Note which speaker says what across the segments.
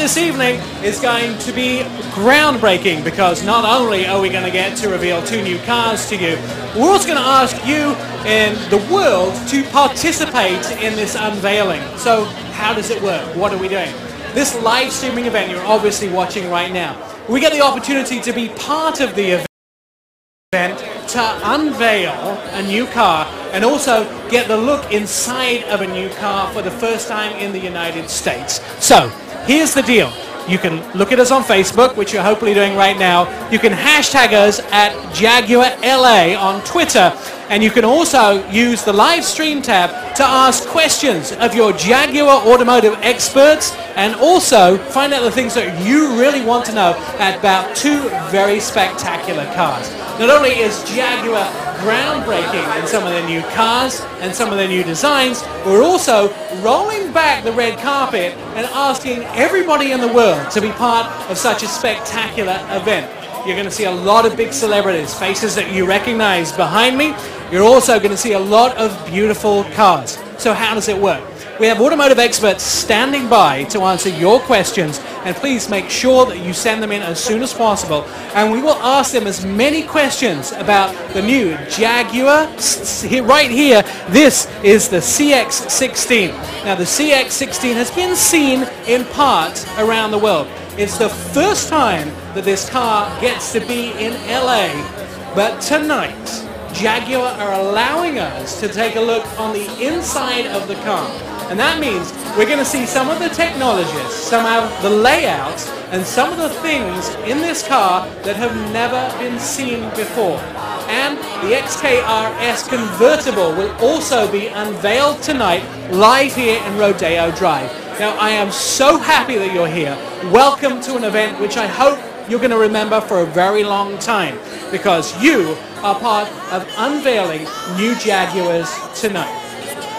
Speaker 1: this evening is going to be groundbreaking because not only are we going to get to reveal 2 new cars to you, we're also going to ask you in the world to participate in this unveiling. So how does it work? What are we doing? This live streaming event you're obviously watching right now, we get the opportunity to be part of the event to unveil a new car and also get the look inside of a new car for the first time in the United States. So here's the deal. You can look at us on Facebook, which you're hopefully doing right now. You can hashtag us at Jaguar LA on Twitter, and you can also use the live stream tab to ask questions of your Jaguar automotive experts and also find out the things that you really want to know about 2 very spectacular cars. Not only is Jaguar groundbreaking in some of their new cars and some of their new designs, we're also rolling back the red carpet and asking everybody in the world to be part of such a spectacular event. You're going to see a lot of big celebrities, faces that you recognize behind me. You're also going to see a lot of beautiful cars. So how does it work? We have automotive experts standing by to answer your questions, and please make sure that you send them in as soon as possible, and we will ask them as many questions about the new Jaguar. Right here, this is the CX-16. Now the CX-16 has been seen in parts around the world. It's the first time that this car gets to be in LA, but tonight Jaguar are allowing us to take a look on the inside of the car. And that means we're going to see some of the technologies, some of the layouts, and some of the things in this car that have never been seen before. And the XKR-S Convertible will also be unveiled tonight live here in Rodeo Drive. Now, I am so happy that you're here. Welcome to an event which I hope you're going to remember for a very long time, because you are part of unveiling new Jaguars tonight.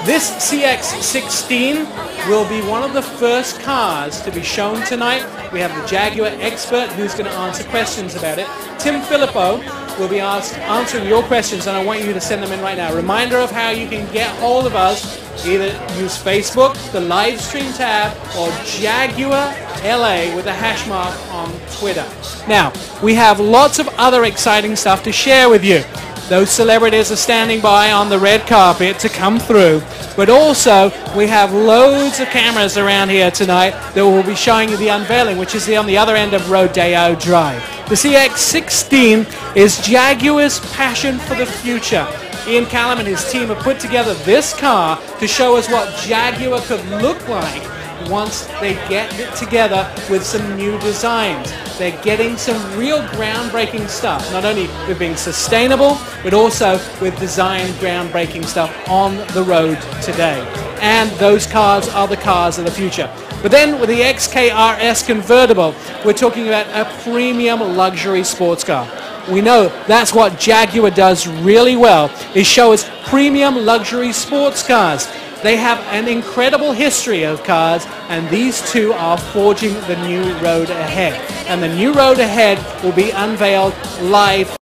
Speaker 1: This CX-16 will be one of the first cars to be shown tonight. We have the Jaguar expert who's going to answer questions about it. Tim Filippo will be answering your questions, and I want you to send them in right now. Reminder of how you can get hold of us. Either use Facebook, the live stream tab, or Jaguar LA with a hash mark on Twitter. Now, we have lots of other exciting stuff to share with you. Those celebrities are standing by on the red carpet to come through, but also we have loads of cameras around here tonight that will be showing you the unveiling, which is on the other end of Rodeo Drive. The CX-16 is Jaguar's passion for the future. Ian Callum and his team have put together this car to show us what Jaguar could look like once they get it together with some new designs. They're getting some real groundbreaking stuff, not only with being sustainable, but also with design groundbreaking stuff on the road today. And those cars are the cars of the future. But then with the XKR-S Convertible, we're talking about a premium luxury sports car. We know that's what Jaguar does really well, is show us premium luxury sports cars. They have an incredible history of cars, and these 2 are forging the new road ahead. And the new road ahead will be unveiled live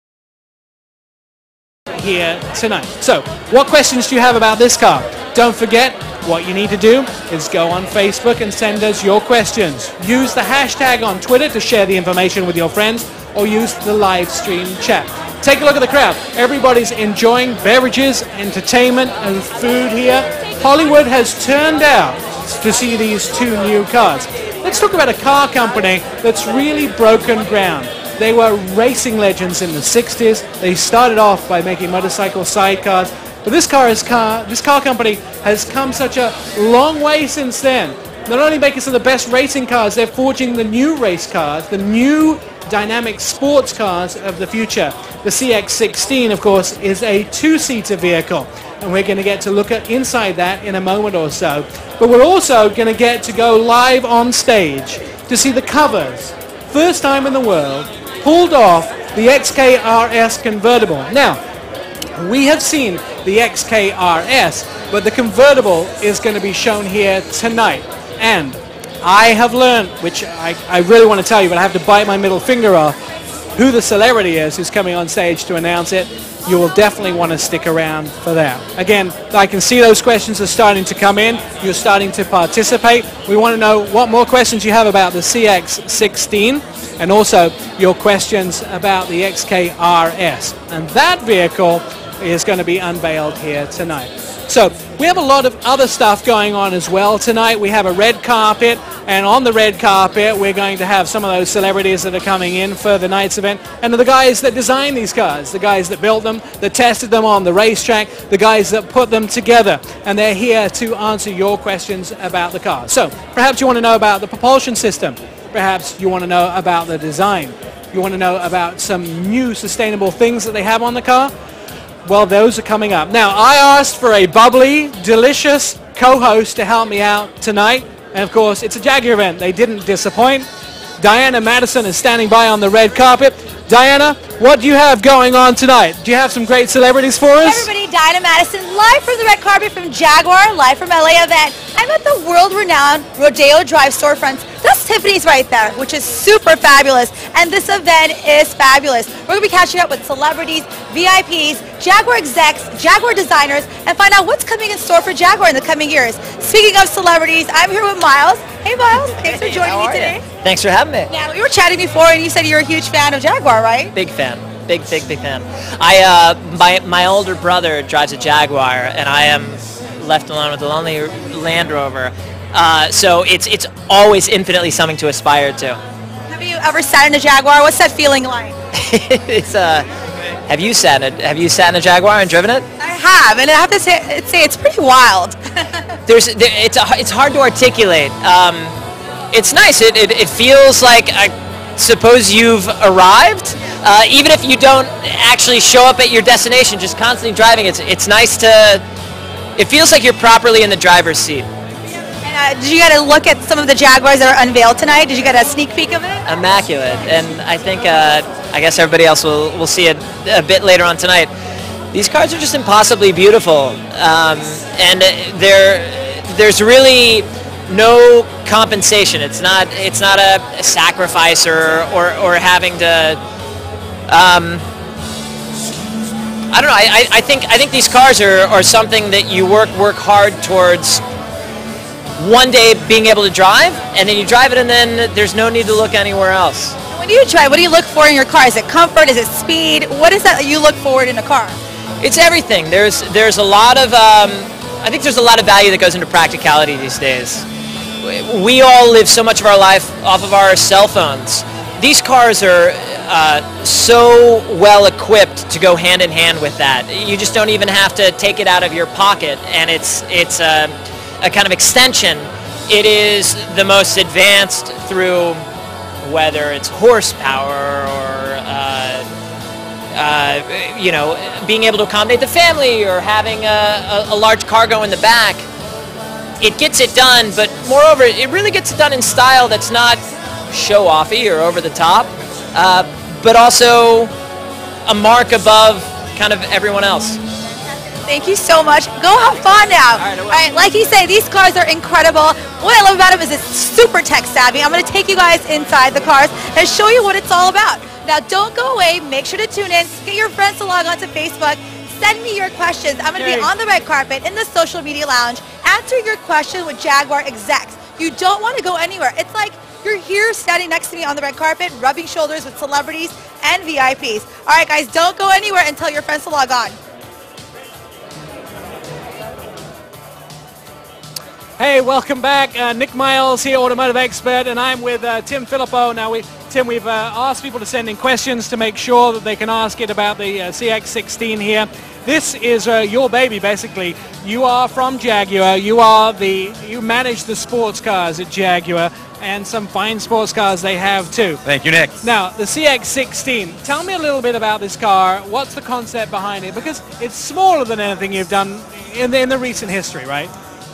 Speaker 1: here tonight. So, what questions do you have about this car? Don't forget, what you need to do is go on Facebook and send us your questions. Use the hashtag on Twitter to share the information with your friends, or use the live stream chat. Take a look at the crowd. Everybody's enjoying beverages, entertainment, and food here. Hollywood has turned out to see these 2 new cars. Let's talk about a car company that's really broken ground. They were racing legends in the 60s. They started off by making motorcycle sidecars, but this car company has come such a long way since then. Not only making some of the best racing cars, they're forging the new race cars, the new dynamic sports cars of the future. The CX-16, of course, is a 2-seater vehicle, and we're going to get to look at inside that in a moment or so. But we're also going to get to go live on stage to see the covers, first time in the world, pulled off the XKR-S Convertible. Now, we have seen the XKR-S, but the convertible is going to be shown here tonight. And I have learned, which I really want to tell you, but I have to bite my middle finger off, who the celebrity is who's coming on stage to announce it, you will definitely want to stick around for that. Again, I can see those questions are starting to come in. You're starting to participate. We want to know what more questions you have about the CX-16 and also your questions about the XKR-S. And that vehicle is going to be unveiled here tonight. So we have a lot of other stuff going on as well tonight. We have a red carpet, and on the red carpet we're going to have some of those celebrities that are coming in for the night's event, and the guys that designed these cars, the guys that built them, that tested them on the racetrack, the guys that put them together, and they're here to answer your questions about the car. So perhaps you want to know about the propulsion system, perhaps you want to know about the design, you want to know about some new sustainable things that they have on the car. Well, those are coming up. Now, I asked for a bubbly, delicious co-host to help me out tonight. And of course, it's a Jaguar event. They didn't disappoint. Diana Madison is standing by on the red carpet. Diana, what do you have going on tonight? Do you have some great celebrities for us?
Speaker 2: Hey everybody, Diana Madison, live from the red carpet from Jaguar, live from LA event. I'm at the world-renowned Rodeo Drive storefronts. That's Tiffany's right there, which is super fabulous. And this event is fabulous. We're going to be catching up with celebrities, VIPs, Jaguar execs, Jaguar designers, and find out what's coming in store for Jaguar in the coming years. Speaking of celebrities, I'm here with Miles. Hey Miles, thanks for joining me today.
Speaker 3: Thanks for having me.
Speaker 2: Yeah, we were chatting before and you said you're a huge fan of Jaguar, right?
Speaker 3: Big fan. Big fan. My older brother drives a Jaguar, and I am left alone with a lonely Land Rover. So it's always infinitely something to aspire to.
Speaker 2: Have you ever sat in a Jaguar? What's that feeling like?
Speaker 3: It's have you sat in a Jaguar and driven it?
Speaker 2: I have, and I have to say it's pretty wild.
Speaker 3: It's hard to articulate. It's nice. It feels like, I suppose you've arrived, even if you don't actually show up at your destination. Just constantly driving, it's nice to. It feels like you're properly in the driver's seat.
Speaker 2: And, did you get a look at some of the Jaguars that are unveiled tonight? Did you get a sneak peek of it?
Speaker 3: Immaculate, and I think I guess everybody else will see it a bit later on tonight. These cars are just impossibly beautiful, and there's really no compensation. It's not a sacrifice or having to. I don't know. I think these cars are something that you work hard towards. One day being able to drive, and then you drive it, and then there's no need to look anywhere else.
Speaker 2: When you drive, what do you look for in your car? Is it comfort? Is it speed? What is that you look forward in a car?
Speaker 3: It's everything. There's a lot of I think there's a lot of value that goes into practicality these days. We all live so much of our life off of our cell phones. These cars are so well equipped to go hand in hand with that. You just don't even have to take it out of your pocket, and it's a kind of extension. It is the most advanced through whether it's horsepower or being able to accommodate the family or having a large cargo in the back. It gets it done, but moreover, it really gets it done in style that's not show-offy or over the top, but also a mark above kind of everyone else.
Speaker 2: Thank you so much. Go have fun now. All right, like you say, these cars are incredible. What I love about them is it's super tech savvy. I'm going to take you guys inside the cars and show you what it's all about. Now, don't go away. Make sure to tune in. Get your friends to log on to Facebook. Send me your questions. I'm going to be on the red carpet in the social media lounge answering your question with Jaguar execs. You don't want to go anywhere. It's like you're here standing next to me on the red carpet, rubbing shoulders with celebrities and VIPs. All right, guys, don't go anywhere and tell your friends to log on.
Speaker 1: Hey, welcome back. Nick Miles here, automotive expert, and I'm with Tim Filippo. Now, we've asked people to send in questions to make sure that they can ask it about the CX-16 here. This is your baby, basically. You are from Jaguar. You manage the sports cars at Jaguar, and some fine sports cars they have too.
Speaker 4: Thank you, Nick.
Speaker 1: Now, the CX-16. Tell me a little bit about this car. What's the concept behind it? Because it's smaller than anything you've done in the recent history, right?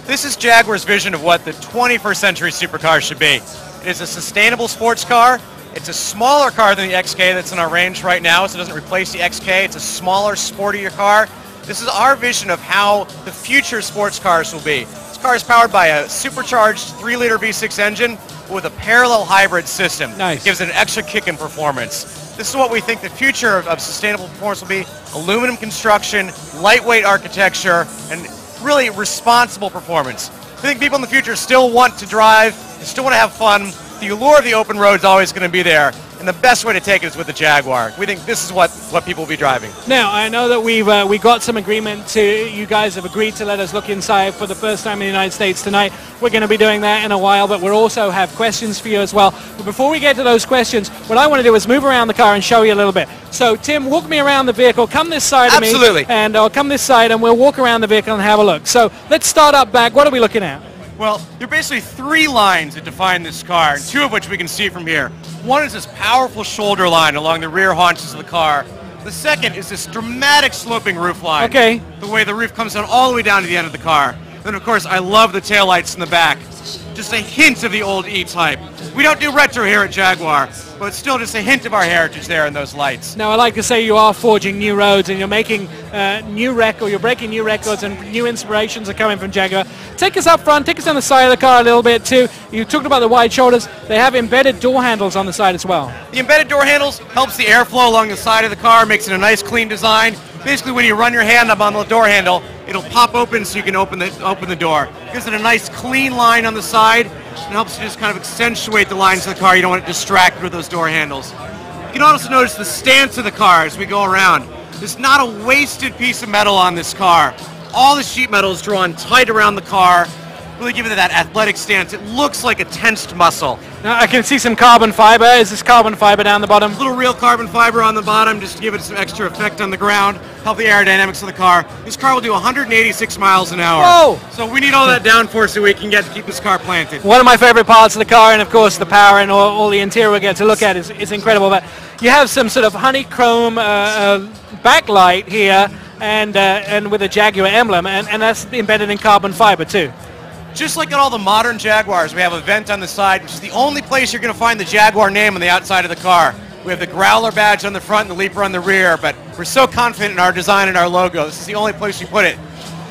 Speaker 4: This is Jaguar's vision of what the 21st century supercar should be. It is a sustainable sports car. It's a smaller car than the XK that's in our range right now, so it doesn't replace the XK. It's a smaller, sportier car. This is our vision of how the future sports cars will be. This car is powered by a supercharged 3-liter V6 engine with a parallel hybrid system.
Speaker 1: Nice.
Speaker 4: It gives it an extra kick in performance. This is what we think the future of sustainable performance will be. Aluminum construction, lightweight architecture, and really responsible performance. I think people in the future still want to drive, they still want to have fun. The allure of the open road is always going to be there, and the best way to take it is with the Jaguar. We think this is what people will be driving.
Speaker 1: Now, I know that we got some agreement to, you guys have agreed to let us look inside for the first time in the United States tonight. We're going to be doing that in a while, but we'll also have questions for you as well. But before we get to those questions, what I want to do is move around the car and show you a little bit. So, Tim, walk me around the vehicle. Come this side of me.
Speaker 4: Absolutely.
Speaker 1: And I'll come this side, and we'll walk around the vehicle and have a look. So, let's start up back. What are we looking at?
Speaker 4: Well, there are basically 3 lines that define this car, and 2 of which we can see from here. One is this powerful shoulder line along the rear haunches of the car. The second is this dramatic sloping roof line.
Speaker 1: Okay.
Speaker 4: The way the roof comes down all the way down to the end of the car. Then, of course, I love the taillights in the back. Just a hint of the old E-Type. We don't do retro here at Jaguar, but it's still just a hint of our heritage there in those lights.
Speaker 1: Now, I like to say you are forging new roads and you're making you're breaking new records and new inspirations are coming from Jaguar. Take us up front, take us on the side of the car a little bit too. You talked about the wide shoulders. They have embedded door handles on the side as well.
Speaker 4: The embedded door handles helps the airflow along the side of the car, makes it a nice clean design. Basically, when you run your hand up on the door handle, it'll pop open so you can open the door. Gives it a nice clean line on the side and helps to just kind of accentuate the lines of the car. You don't want it distracted with those door handles. You can also notice the stance of the car as we go around. There's not a wasted piece of metal on this car. All the sheet metal is drawn tight around the car, really giving it that athletic stance. It looks like a tensed muscle.
Speaker 1: Now, I can see some carbon fiber. Is this carbon fiber down the bottom?
Speaker 4: A little real carbon fiber on the bottom just to give it some extra effect on the ground, help the aerodynamics of the car. This car will do 186 miles an hour.
Speaker 1: Whoa!
Speaker 4: So we need all that downforce so we can keep this car planted.
Speaker 1: One of my favorite parts of the car, and of course the power and all the interior we get to look at is incredible. But you have some sort of honeycomb backlight here, and with a Jaguar emblem, and that's embedded in carbon fiber too.
Speaker 4: Just like in all the modern Jaguars, we have a vent on the side, which is the only place you're going to find the Jaguar name on the outside of the car. We have the Growler badge on the front and the Leaper on the rear, but we're so confident in our design and our logo. This is the only place we put it.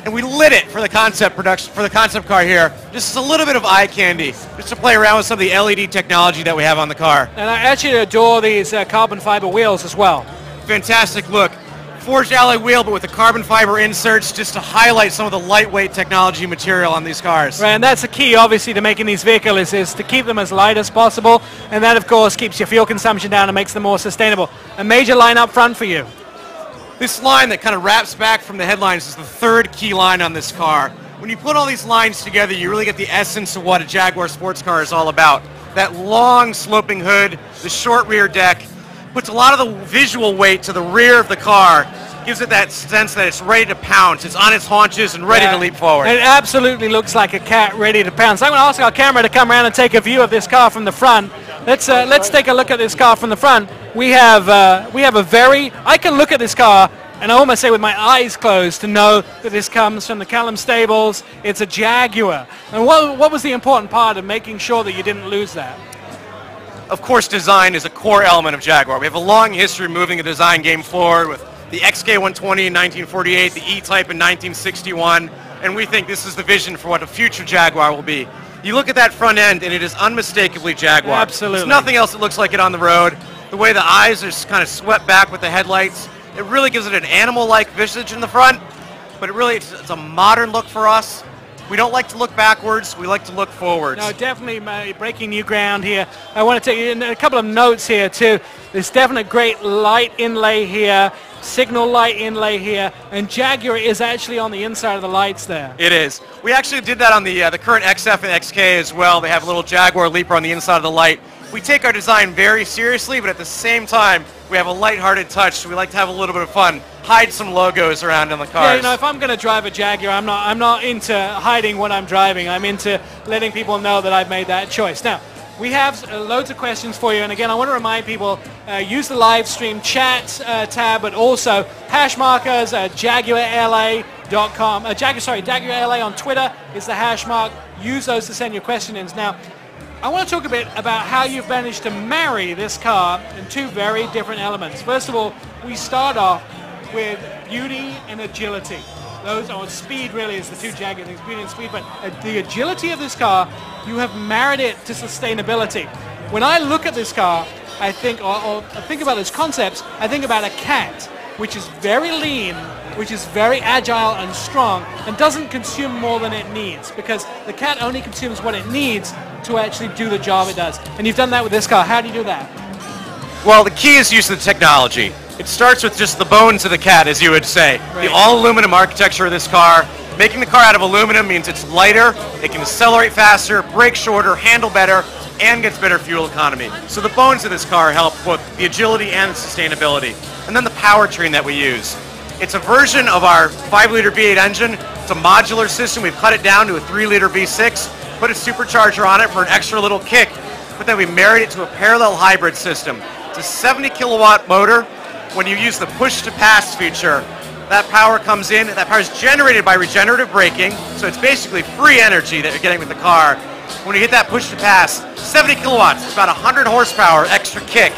Speaker 4: And we lit it for the concept production, for the concept car here, just as a little bit of eye candy, just to play around with some of the LED technology that we have on the car.
Speaker 1: And I actually adore these carbon fiber wheels as well.
Speaker 4: Fantastic look. Forged alloy wheel, but with the carbon fiber inserts, just to highlight some of the lightweight technology material on these cars.
Speaker 1: Right, and that's the key, obviously, to making these vehicles is to keep them as light as possible, and that, of course, keeps your fuel consumption down and makes them more sustainable. A major line up front for you.
Speaker 4: This line that kind of wraps back from the headlines is the 3rd key line on this car. When you put all these lines together, you really get the essence of what a Jaguar sports car is all about. That long sloping hood, the short rear deck, puts a lot of the visual weight to the rear of the car, gives it that sense that it's ready to pounce. It's on its haunches and ready to leap forward.
Speaker 1: It absolutely looks like a cat ready to pounce. I'm going to ask our camera to come around and take a view of this car from the front. Let's take a look at this car from the front. We have a very, I can look at this car and I almost say with my eyes closed to know that this comes from the Callum stables. It's a Jaguar. And what was the important part of making sure that you didn't lose that?
Speaker 4: Of course, design is a core element of Jaguar. We have a long history moving the design game forward with the XK120 in 1948, the E-Type in 1961, and we think this is the vision for what a future Jaguar will be. You look at that front end, and it is unmistakably Jaguar.
Speaker 1: Absolutely.
Speaker 4: There's nothing else that looks like it on the road. The way the eyes are kind of swept back with the headlights, it really gives it an animal-like visage in the front, but it's a modern look for us. We don't like to look backwards, we like to look forwards.
Speaker 1: No, definitely breaking new ground here. I want to take you in a couple of notes here too. There's definite great light inlay here, signal light inlay here, and Jaguar is actually on the inside of the lights there.
Speaker 4: It is. We actually did that on the current XF and XK as well. They have a little Jaguar Leaper on the inside of the light. We take our design very seriously, but at the same time, we have a lighthearted touch, so we like to have a little bit of fun. Hide some logos around on the cars.
Speaker 1: Yeah, you know, if I'm going to drive a Jaguar, I'm not into hiding what I'm driving. I'm into letting people know that I've made that choice. Now, we have loads of questions for you, and again, I want to remind people, use the live stream chat tab, but also hash markers, JaguarLA.com. Jaguar LA on Twitter is the hash mark. Use those to send your question in. Now, I want to talk a bit about how you've managed to marry this car in 2 very different elements. First of all, we start off with beauty and agility. Speed really is the 2 Jaguar things, beauty and speed, but the agility of this car, you have married it to sustainability. When I look at this car, I think, or think about those concepts, I think about a cat, which is very lean, which is very agile and strong, and doesn't consume more than it needs, because the cat only consumes what it needs to actually do the job it does. And you've done that with this car. How do you do that?
Speaker 4: Well, the key is use of the technology. It starts with just the bones of the cat, as you would say.
Speaker 1: Right.
Speaker 4: The all-aluminum architecture of this car. Making the car out of aluminum means it's lighter, it can accelerate faster, brake shorter, handle better, and gets better fuel economy. So the bones of this car help both the agility and the sustainability. And then the powertrain that we use. It's a version of our 5-liter V8 engine. It's a modular system. We've cut it down to a 3-liter V6, put a supercharger on it for an extra little kick, but then we married it to a parallel hybrid system. It's a 70 kilowatt motor. When you use the push to pass feature, that power comes in, that power is generated by regenerative braking, so it's basically free energy that you're getting with the car. When you hit that push to pass, 70 kilowatts, it's about 100 horsepower extra kick.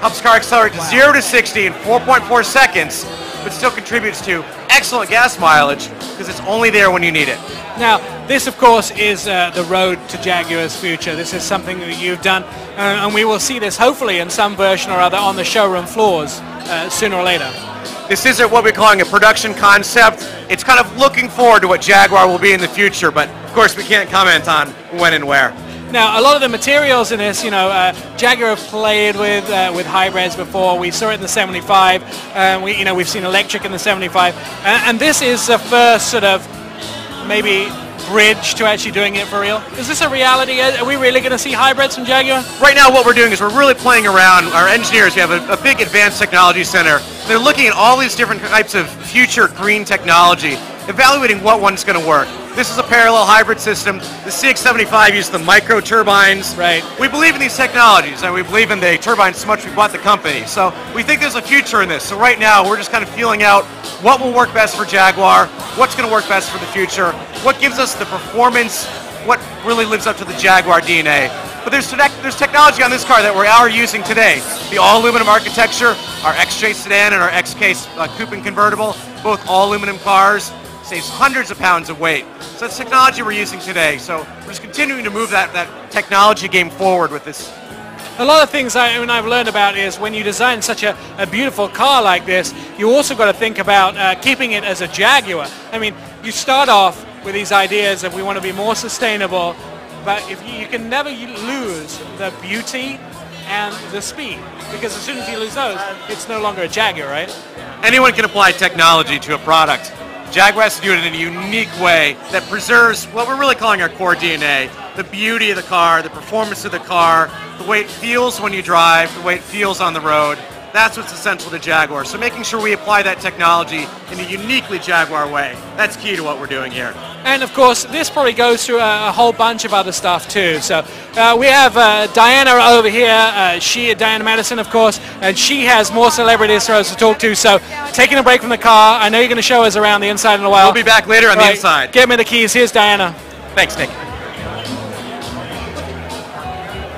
Speaker 4: Helps the car accelerate to 0 to 60 in 4.4 seconds, but still contributes to excellent gas mileage because it's only there when you need it.
Speaker 1: Now, this, of course, is the road to Jaguar's future. This is something that you've done, and we will see this hopefully in some version or other on the showroom floors sooner or later.
Speaker 4: This isn't what we're calling a production concept. It's kind of looking forward to what Jaguar will be in the future, but of course we can't comment on when and where.
Speaker 1: Now, a lot of the materials in this, Jaguar have played with hybrids before. We saw it in the 75. We've seen electric in the 75, and this is the first sort of maybe bridge to actually doing it for real. Is this a reality? Are we really going to see hybrids from Jaguar?
Speaker 4: Right now what we're doing is we're really playing around. Our engineers, we have a big advanced technology center. They're looking at all these different types of future green technology, evaluating what one's going to work. This is a parallel hybrid system. The CX-75 uses the micro turbines.
Speaker 1: Right.
Speaker 4: We believe in these technologies, and we believe in the turbines so much we bought the company. So we think there's a future in this. So right now we're just kind of feeling out what will work best for Jaguar, what's going to work best for the future, what gives us the performance, what really lives up to the Jaguar DNA. But there's technology on this car that we are using today. The all-aluminum architecture, our XJ sedan and our XK coupe and convertible, both all-aluminum cars, saves hundreds of pounds of weight. So that's technology we're using today. So we're just continuing to move that technology game forward with this.
Speaker 1: A lot of things I've learned about is when you design such a beautiful car like this, you also got to think about keeping it as a Jaguar. I mean, you start off with these ideas of we want to be more sustainable, but if you can never lose the beauty and the speed, because as soon as you lose those, it's no longer a Jaguar, right?
Speaker 4: Anyone can apply technology to a product. Jaguar has to do it in a unique way that preserves what we're really calling our core DNA, the beauty of the car, the performance of the car, the way it feels when you drive, the way it feels on the road. That's what's essential to Jaguar. So making sure we apply that technology in a uniquely Jaguar way, that's key to what we're doing here.
Speaker 1: And of course, this probably goes through a whole bunch of other stuff too. So we have Diana over here, Diana Madison, of course, and she has more celebrities for us to talk to. So taking a break from the car, I know you're going to show us around the inside in a while.
Speaker 4: We'll be back later on the inside.
Speaker 1: Get me the keys. Here's Diana.
Speaker 4: Thanks, Nick.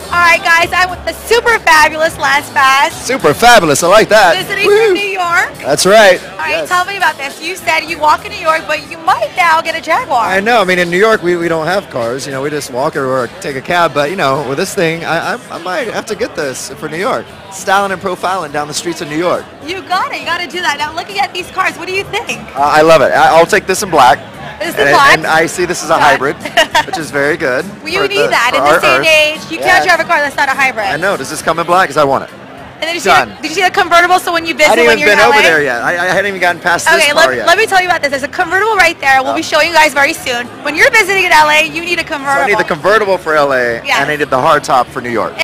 Speaker 2: All right, guys, I'm with the super fabulous Lance Bass.
Speaker 5: Super fabulous, I like that.
Speaker 2: Visiting from New York.
Speaker 5: That's right.
Speaker 2: All right, tell me about this. You said you walk in New York, but you might now get a Jaguar.
Speaker 5: I know. I mean, in New York, we don't have cars. We just walk or take a cab. But, with this thing, I might have to get this for New York. Styling and profiling down the streets of New York.
Speaker 2: You got it. You got to do that. Now, looking at these cars, what do you think?
Speaker 5: I love it. I'll take this in black.
Speaker 2: This is black.
Speaker 5: And I see this is a hybrid, which is very good.
Speaker 2: Well, you need that in this day and age. You can't drive a car that's not a hybrid.
Speaker 5: I know. Does this come in black? Because I want it.
Speaker 2: And then did you see the convertible? So when you visit, when you're in LA?
Speaker 5: I haven't even been over there yet. I hadn't even gotten past this car yet.
Speaker 2: Let me tell you about this. There's a convertible right there. We'll be showing you guys very soon. When you're visiting in LA, you need a convertible.
Speaker 5: So I need the convertible for LA, and I need the hard top for New York.